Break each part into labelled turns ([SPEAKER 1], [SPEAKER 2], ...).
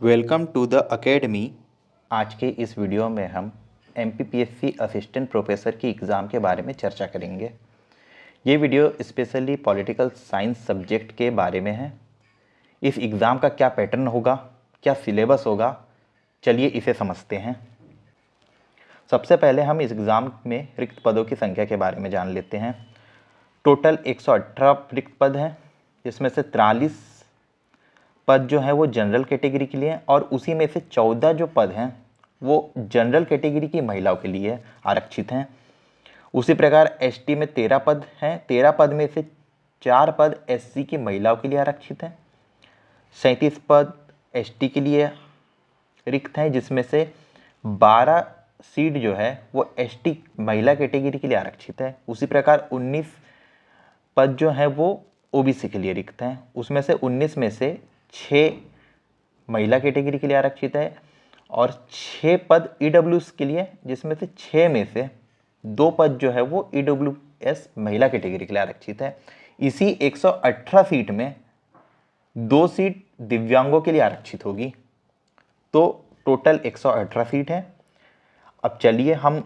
[SPEAKER 1] Welcome to the academy. आज के इस वीडियो में हम MPPSC असिस्टेंट प्रोफेसर की एग्ज़ाम के बारे में चर्चा करेंगे। ये video specially political science subject के बारे में है। इस एग्ज़ाम का क्या पैटर्न होगा, क्या सिलेबस होगा, चलिए इसे समझते हैं। सबसे पहले हम इस एग्ज़ाम में रिक्त पदों की संख्या के बारे में जान लेते हैं। टोटल 118 रिक्त पद हैं, जिसमें से 43 पद जो हैं वो जनरल कैटेगरी के लिए हैं और उसी में से 14 जो पद हैं वो जनरल कैटेगरी की महिलाओं के लिए आरक्षित हैं। उसी प्रकार ST में 13 पद हैं, 13 पद में से 4 पद SC की महिलाओं के लिए आरक्षित हैं। 37 पद ST के लिए रिक्त हैं, जिसमें से 12 सीट जो है वो ST महिला कैटेगरी के लिए आरक्षित है। उसी प्रकार 19 पद जो हैं वो OBC के लिए रिक्त हैं, उसमें से 19 में से 6 महिला कैटेगरी के लिए आरक्षित है और 6 पद EWS के लिए, जिसमें से 6 में से 2 पद जो है वो EWS महिला कैटेगरी के लिए आरक्षित है। इसी 118 सीट में 2 सीट दिव्यांगों के लिए आरक्षित होगी, तो टोटल 118 सीट है। अब चलिए हम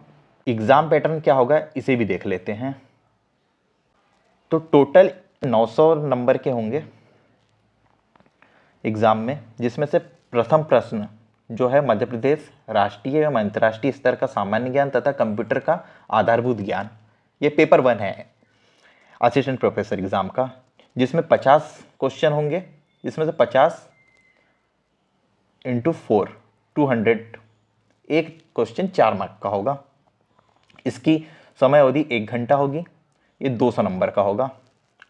[SPEAKER 1] एग्ज़ाम पैटर्न क्या होगा इसे भी देख लेते हैं। तो टोटल 900 नंबर के होंगे एग्ज़ाम में, जिसमें से प्रथम प्रश्न जो है मध्य प्रदेश राष्ट्रीय एवं अंतर्राष्ट्रीय स्तर का सामान्य ज्ञान तथा कंप्यूटर का आधारभूत ज्ञान, ये पेपर 1 है असिस्टेंट प्रोफेसर एग्ज़ाम का, जिसमें 50 क्वेश्चन होंगे, जिसमें से 50 × 4 200, एक क्वेश्चन 4 मार्क का होगा। इसकी समय अवधि 1 घंटा होगी, ये 200 नंबर का होगा।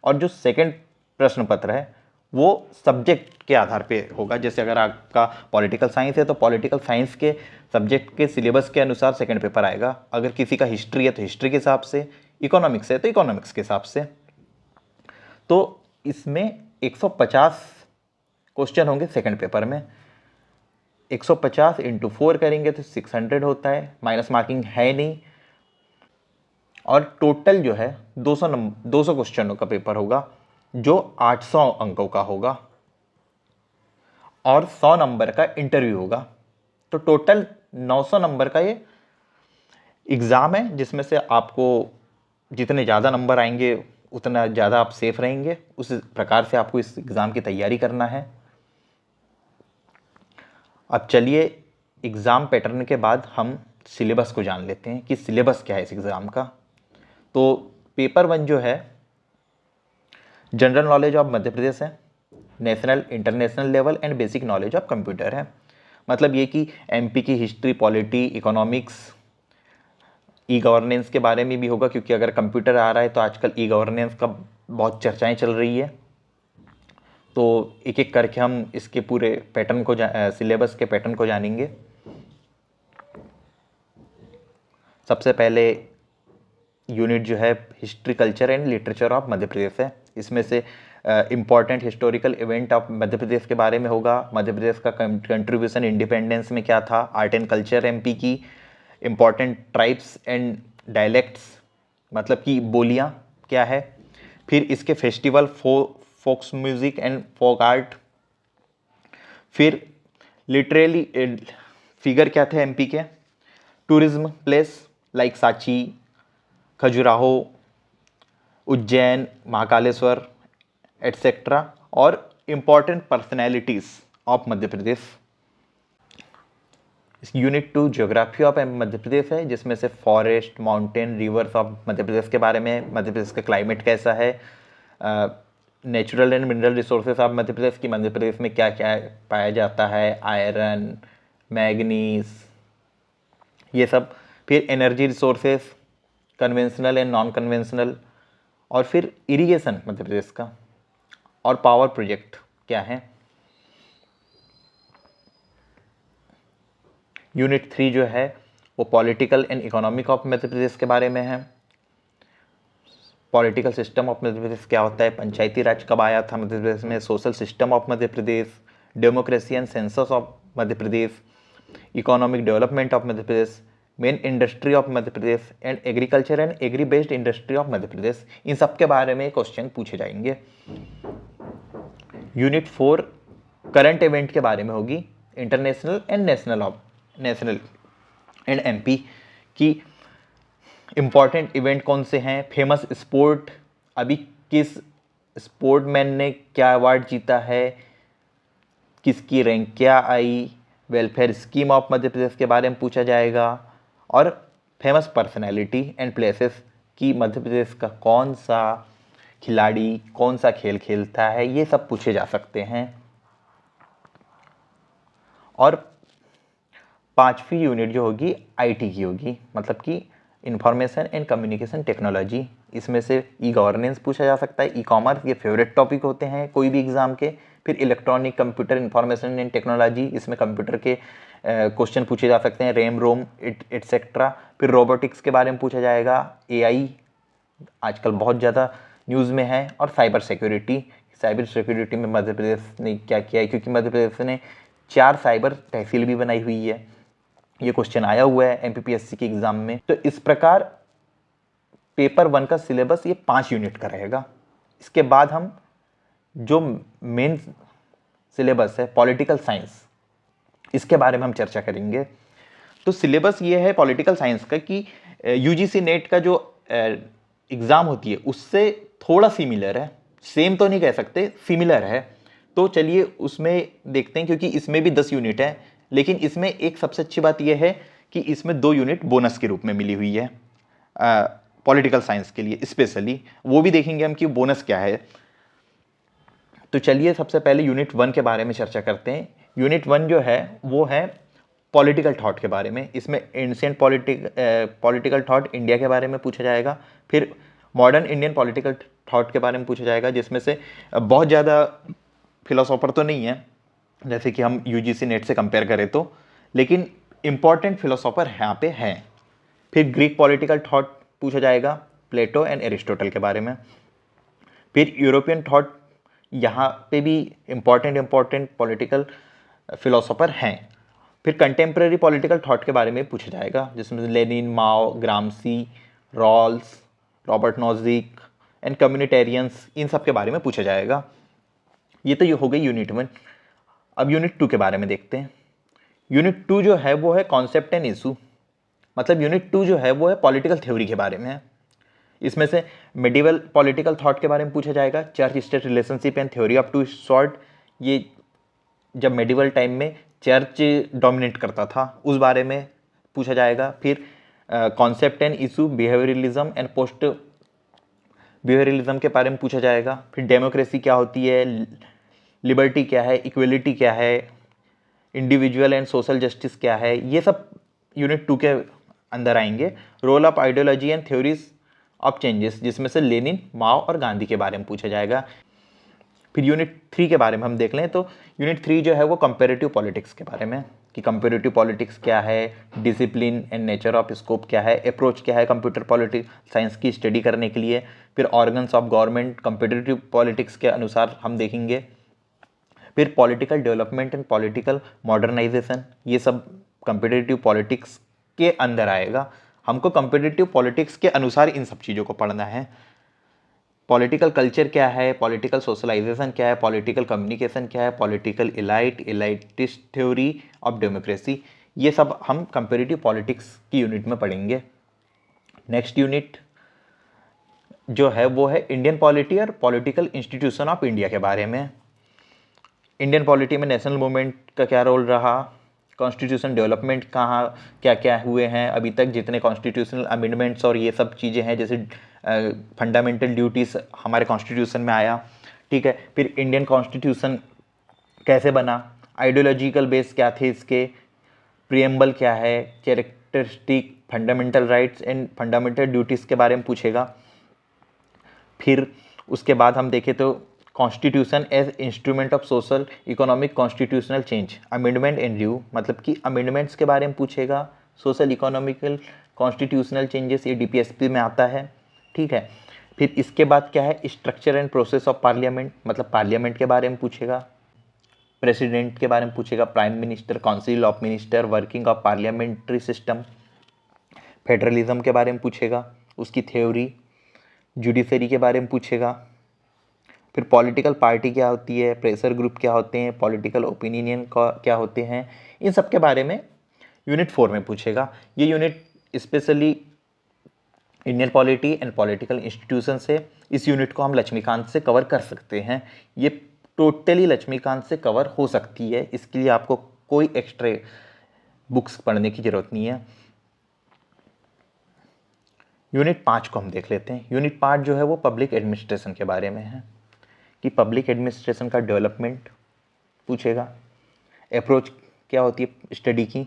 [SPEAKER 1] और जो सेकंड प्रश्न पत्र है वो सब्जेक्ट के आधार पे होगा। जैसे अगर आपका पॉलिटिकल साइंस है तो पॉलिटिकल साइंस के सब्जेक्ट के सिलेबस के अनुसार सेकंड पेपर आएगा। अगर किसी का हिस्ट्री है तो हिस्ट्री के हिसाब से, इकोनॉमिक्स है तो इकोनॉमिक्स के हिसाब से। तो इसमें 150 क्वेश्चन होंगे सेकंड पेपर में। 150 × 4 करेंगे तो 600 होता है, माइनस मार्किंग है नहीं। और टोटल जो है 200 क्वेश्चनों का पेपर होगा, जो 800 अंकों का होगा और 100 नंबर का इंटरव्यू होगा। तो टोटल 900 नंबर का ये एग्ज़ाम है, जिसमें से आपको जितने ज़्यादा नंबर आएंगे उतना ज़्यादा आप सेफ रहेंगे। उस प्रकार से आपको इस एग्ज़ाम की तैयारी करना है। अब चलिए एग्ज़ाम पैटर्न के बाद हम सिलेबस को जान लेते हैं कि सिलेबस क्या है इस एग्ज़ाम का। तो पेपर 1 जो है general knowledge of Madhya Pradesh है, national international level and basic knowledge of computer है। मतलब ये कि MP की हिस्ट्री, पॉलिटी, इकोनॉमिक्स, गवर्नेंस के बारे में भी होगा, क्योंकि अगर कंप्यूटर आ रहा है तो आजकल गवर्नेंस का बहुत चर्चाएं चल रही है। तो एक एक करके हम इसके पूरे पैटर्न को सिलेबस के पैटर्न को जानेंगे। सबसे पहले यूनिट जो है history, culture and literature of Madhya Pradesh है। इसमें से important historical event of Madhya Pradesh के बारे में होगा। मध्य प्रदेश का कंट्रीब्यूशन इंडिपेंडेंस में क्या था, आर्ट एंड कल्चर MP की, इम्पॉर्टेंट ट्राइब्स एंड डायलेक्ट्स, मतलब कि बोलियाँ क्या है। फिर इसके festival, folks music and folk art. फिर लिटरेली फिगर क्या थे MP के, tourism place like Sanchi, Khajuraho, Ujjain, Mahakaleshwar etcetera, और important personalities of Madhya Pradesh. Unit 2 geography of Madhya Pradesh है, जिसमें से forest, mountain, rivers of Madhya Pradesh के बारे में, मध्य प्रदेश का क्लाइमेट कैसा है, natural and mineral resources of Madhya Pradesh की, मध्य प्रदेश में क्या क्या पाया जाता है, आयरन, मैग्नीज, ये सब। फिर energy resources, conventional and non conventional, और फिर इरिगेशन मध्य प्रदेश का, और पावर प्रोजेक्ट क्या है। यूनिट 3 जो है वो political and economic of Madhya Pradesh के बारे में है। Political system of Madhya Pradesh क्या होता है, पंचायती राज कब आया था मध्य प्रदेश में, social system of Madhya Pradesh, democracy and census of Madhya Pradesh, economic development of Madhya Pradesh, main industry of Madhya Pradesh and agriculture and agri based industry of Madhya Pradesh. इन सब के बारे में क्वेश्चन पूछे जाएंगे। यूनिट 4 करंट इवेंट के बारे में होगी, international and national and MP की इम्पॉर्टेंट इवेंट कौन से हैं, फेमस स्पोर्ट, अभी किस स्पोर्टमैन ने क्या अवार्ड जीता है, किसकी रैंक क्या आई, welfare scheme of Madhya Pradesh के बारे में पूछा जाएगा, और फेमस पर्सनैलिटी एंड प्लेसेस कि मध्य प्रदेश का कौन सा खिलाड़ी कौन सा खेल खेलता है, ये सब पूछे जा सकते हैं। और पांचवी यूनिट जो होगी आईटी की होगी, मतलब कि इंफॉर्मेशन एंड कम्युनिकेशन टेक्नोलॉजी। इसमें से ई गवर्नेंस पूछा जा सकता है, ई कॉमर्स, ये फेवरेट टॉपिक होते हैं कोई भी एग्जाम के। फिर electronic computer information and technology, इसमें कंप्यूटर के क्वेश्चन पूछे जा सकते हैं, रैम रोम एटसेट्रा। फिर रोबोटिक्स के बारे में पूछा जाएगा, एआई आजकल बहुत ज़्यादा न्यूज़ में है। और साइबर सिक्योरिटी में मध्य प्रदेश ने क्या किया है, क्योंकि मध्य प्रदेश ने 4 साइबर तहसील भी बनाई हुई है। ये क्वेश्चन आया हुआ है एमपीपीएससी के एग्जाम में। तो इस प्रकार पेपर 1 का सिलेबस ये 5 यूनिट का रहेगा। इसके बाद हम जो मेन सिलेबस है पॉलिटिकल साइंस, इसके बारे में हम चर्चा करेंगे। तो सिलेबस ये है पॉलिटिकल साइंस का कि यूजीसी नेट का जो एग्ज़ाम होती है उससे थोड़ा सिमिलर है, सेम तो नहीं कह सकते, सिमिलर है। तो चलिए उसमें देखते हैं, क्योंकि इसमें भी 10 यूनिट है, लेकिन इसमें एक सबसे अच्छी बात यह है कि इसमें 2 यूनिट बोनस के रूप में मिली हुई है पॉलिटिकल साइंस के लिए स्पेशली। वो भी देखेंगे हम कि बोनस क्या है। तो चलिए सबसे पहले यूनिट 1 के बारे में चर्चा करते हैं। यूनिट 1 जो है वो है पॉलिटिकल थॉट के बारे में। इसमें एंशिएंट पॉलिटिकल थॉट इंडिया के बारे में पूछा जाएगा। फिर मॉडर्न इंडियन पॉलिटिकल थॉट के बारे में पूछा जाएगा, जिसमें से बहुत ज़्यादा फिलोसोफर तो नहीं है जैसे कि हम यूजीसी नेट से कंपेयर करें तो, लेकिन इंपॉर्टेंट फिलोसोफर यहाँ पे हैं। फिर ग्रीक पॉलिटिकल थॉट पूछा जाएगा, प्लेटो एंड एरिस्टोटल के बारे में। फिर यूरोपियन थॉट, यहाँ पे भी इम्पॉर्टेंट पॉलिटिकल फिलोसोफर हैं। फिर कंटेम्प्रेरी पॉलिटिकल थॉट के बारे में पूछा जाएगा, जिसमें Lenin, Mao, Gramsci, Rawls, Robert Nozick and communitarians, इन सब के बारे में पूछा जाएगा। ये तो ये हो गई यूनिट 1। अब यूनिट 2 के बारे में देखते हैं। यूनिट 2 जो है वो है कॉन्सेप्ट एंड इशू, मतलब यूनिट 2 जो है वो है पॉलिटिकल थ्योरी के बारे में है। इसमें से मेडिवल पॉलिटिकल थॉट के बारे में पूछा जाएगा, church state relationship and theory of two swords, ये जब मेडिवल टाइम में चर्च डोमिनेट करता था उस बारे में पूछा जाएगा। फिर concept and issue, behaviouralism and post behaviouralism के बारे में पूछा जाएगा। फिर डेमोक्रेसी क्या होती है, लिबर्टी क्या है, इक्वलिटी क्या है, इंडिविजुअल एंड सोशल जस्टिस क्या है, ये सब यूनिट 2 के अंदर आएंगे। Role of ideology and theories of changes, जिसमें से लेनिन, माओ और गांधी के बारे में पूछा जाएगा। फिर यूनिट 3 के बारे में हम देख लें तो यूनिट 3 जो है वो कंपेरेटिव पॉलिटिक्स के बारे में, कि कंपेरेटिव पॉलिटिक्स क्या है, discipline and nature of scope क्या है, अप्रोच क्या है कंप्यूटर पॉलिटिक्स साइंस की स्टडी करने के लिए। फिर organs of government comparative politics के अनुसार हम देखेंगे। फिर political development and political modernisation, ये सब कंपेटिटिव पॉलिटिक्स के अंदर आएगा। हमको कंपेटिटिव पॉलिटिक्स के अनुसार इन सब चीज़ों को पढ़ना है। पॉलिटिकल कल्चर क्या है, पॉलिटिकल सोशलाइजेशन क्या है, पॉलिटिकल कम्युनिकेशन क्या है, पॉलिटिकल इलाइटिस्ट थ्योरी ऑफ डेमोक्रेसी, ये सब हम कंपेरेटिव पॉलिटिक्स की यूनिट में पढ़ेंगे। नेक्स्ट यूनिट जो है वो है इंडियन पॉलिटी और पॉलिटिकल इंस्टीट्यूशन ऑफ इंडिया के बारे में। इंडियन पॉलिटी में नेशनल मूवमेंट का क्या रोल रहा, कॉन्स्टिट्यूशन डेवलपमेंट कहाँ क्या क्या हुए हैं अभी तक, जितने कॉन्स्टिट्यूशनल अमेंडमेंट्स और ये सब चीज़ें हैं, जैसे फंडामेंटल ड्यूटीज़ हमारे कॉन्स्टिट्यूशन में आया। ठीक है, फिर इंडियन कॉन्स्टिट्यूशन कैसे बना, आइडियोलॉजिकल बेस क्या थे इसके, प्रिएम्बल क्या है, characteristic, fundamental rights and fundamental duties के बारे में पूछेगा। फिर उसके बाद हम देखें तो constitution as instrument of social economic constitutional change, amendment and review, मतलब कि अमेंडमेंट्स के बारे में पूछेगा। सोशल इकोनॉमिकल कॉन्स्टिट्यूशनल चेंजेस, ये डीपीएसपी में आता है। ठीक है, फिर इसके बाद क्या है, structure and process of parliament, मतलब पार्लियामेंट के बारे में पूछेगा। प्रेसिडेंट के बारे में पूछेगा, prime minister, council of minister, working of parliamentary system. Federalism के बारे में पूछेगा, उसकी थ्योरी। जुडिशरी के बारे में पूछेगा। फिर पॉलिटिकल पार्टी क्या होती है, प्रेशर ग्रुप क्या होते हैं, पॉलिटिकल ओपिनियन क्या होते हैं, इन सब के बारे में यूनिट 4 में पूछेगा। ये unit specially Indian polity and political institution से, इस यूनिट को हम लक्ष्मीकांत से कवर कर सकते हैं। ये टोटली लक्ष्मीकांत से कवर हो सकती है, इसके लिए आपको कोई एक्स्ट्रा बुक्स पढ़ने की जरूरत नहीं है। यूनिट 5 को हम देख लेते हैं। यूनिट 5 जो है वो पब्लिक एडमिनिस्ट्रेशन के बारे में है, कि पब्लिक एडमिनिस्ट्रेशन का डेवलपमेंट पूछेगा, अप्रोच क्या होती है स्टडी की,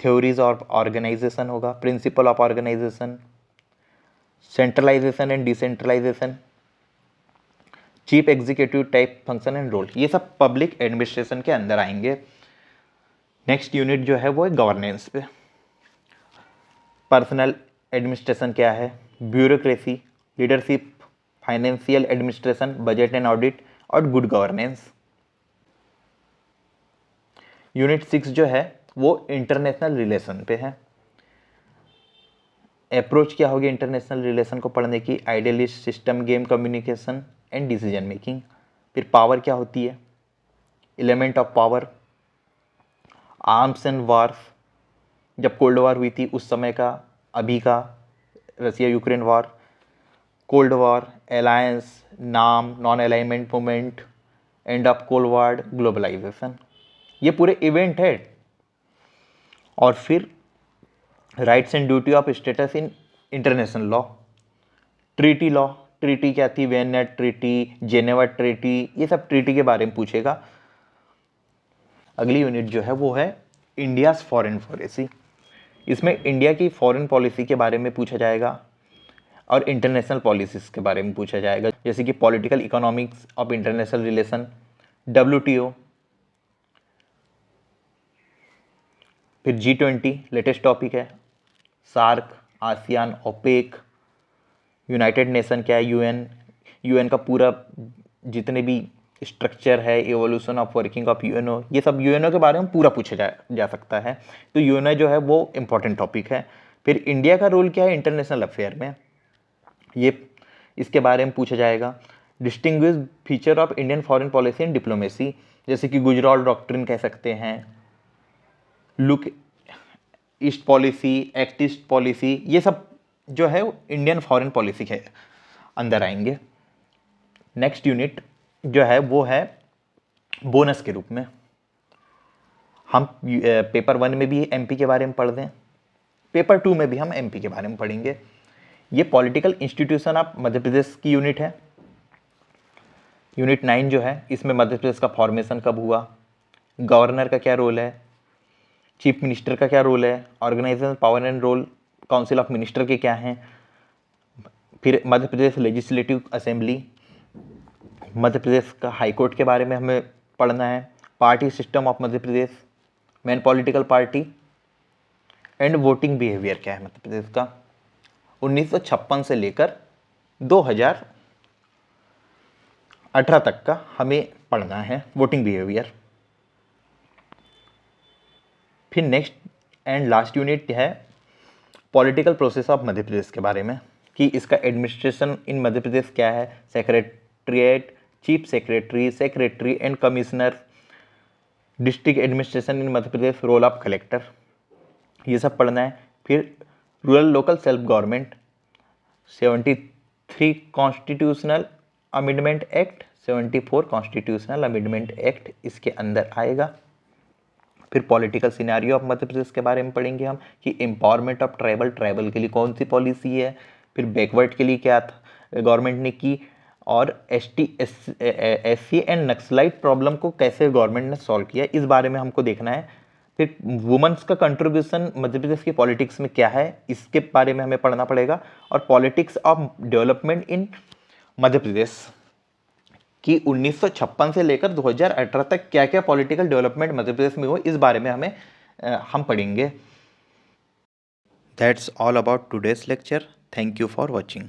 [SPEAKER 1] थ्योरीज ऑफ ऑर्गेनाइजेशन होगा, principle of organisation, centralisation and decentralisation, chief executive type function and role, ये सब पब्लिक एडमिनिस्ट्रेशन के अंदर आएंगे। नेक्स्ट यूनिट जो है वो है गवर्नेंस पे। पर्सनल एडमिनिस्ट्रेशन क्या है, bureaucracy, leadership, financial administration, budget and audit और गुड गवर्नेंस। यूनिट 6 जो है वो इंटरनेशनल रिलेशन पे है। अप्रोच क्या होगी इंटरनेशनल रिलेशन को पढ़ने की, idealist system, game, communication and decision making. फिर पावर क्या होती है, element of power, arms and wars, जब कोल्ड वॉर हुई थी उस समय का, अभी का, Russia Ukraine war, cold war, alliance, NAM, non alignment movement, end of cold war, globalization, ये पूरे इवेंट है। और फिर rights and duty of states in international law, treaty law, treaty क्या थी, वियना ट्रीटी, जेनेवा ट्रीटी, ये सब treaty के बारे में पूछेगा। अगली यूनिट जो है वो है इंडियाज फॉरेन पॉलिसी। इसमें इंडिया की फॉरेन पॉलिसी के बारे में पूछा जाएगा और इंटरनेशनल पॉलिसीज के बारे में पूछा जाएगा, जैसे कि political economics of international relation, WTO, फिर G20 लेटेस्ट टॉपिक है, SAARC, ASEAN, OPEC, United Nation क्या है, यूएन का पूरा जितने भी स्ट्रक्चर है, evolution of working of UNO, ये सब यूएनओ के बारे में पूरा पूछा जा सकता है। तो यूएनओ जो है वो इम्पोर्टेंट टॉपिक है। फिर इंडिया का रोल क्या है इंटरनेशनल अफेयर में, ये इसके बारे में पूछा जाएगा। Distinguish feature of Indian foreign policy and diplomacy, जैसे कि गुजराल डॉक्ट्रिन कह सकते हैं, look east policy, act east policy, ये सब जो है इंडियन फॉरेन पॉलिसी के अंदर आएंगे। नेक्स्ट यूनिट जो है वो है बोनस के रूप में। हम पेपर 1 में भी एमपी के बारे में पढ़ दें, पेपर 2 में भी हम एमपी के बारे में पढ़ेंगे। ये political institution of Madhya Pradesh की यूनिट है। यूनिट 9 जो है इसमें मध्य प्रदेश का फॉर्मेशन कब हुआ, गवर्नर का क्या रोल है, चीफ मिनिस्टर का क्या रोल है, organisation power and role, council of minister के क्या हैं, फिर मध्य प्रदेश लेजिस्लेटिव असेंबली, मध्य प्रदेश का हाई कोर्ट के बारे में हमें पढ़ना है, party system of Madhya Pradesh, main political party and voting behaviour क्या है मध्य प्रदेश का। 1956 से लेकर 2018 तक का हमें पढ़ना है वोटिंग बिहेवियर। फिर नेक्स्ट एंड लास्ट यूनिट है political process of Madhya Pradesh के बारे में, कि इसका एडमिनिस्ट्रेशन इन मध्य प्रदेश क्या है, secretariat, chief secretary, secretary and commissioner, district administration in Madhya Pradesh, role of collector, ये सब पढ़ना है। फिर rural local self government, 73 constitutional amendment act, 74 constitutional amendment act इसके अंदर आएगा। फिर political scenario of Madhya Pradesh के बारे में पढ़ेंगे हम, कि एम्पावरमेंट ऑफ ट्राइबल के लिए कौन सी पॉलिसी है, फिर बैकवर्ड के लिए क्या गवर्नमेंट ने की, और SC एंड नक्सलाइट प्रॉब्लम को कैसे गवर्नमेंट ने सॉल्व किया, इस बारे में हमको देखना है। फिर वुमेन्स का कंट्रीब्यूशन मध्य प्रदेश की पॉलिटिक्स में क्या है, इसके बारे में हमें पढ़ना पड़ेगा। और politics of development in Madhya प्रदेश कि 1956 से लेकर 2018 तक क्या क्या पॉलिटिकल डेवलपमेंट मध्य प्रदेश में हुआ, इस बारे में हम पढ़ेंगे। That's all about today's lecture. Thank you for watching.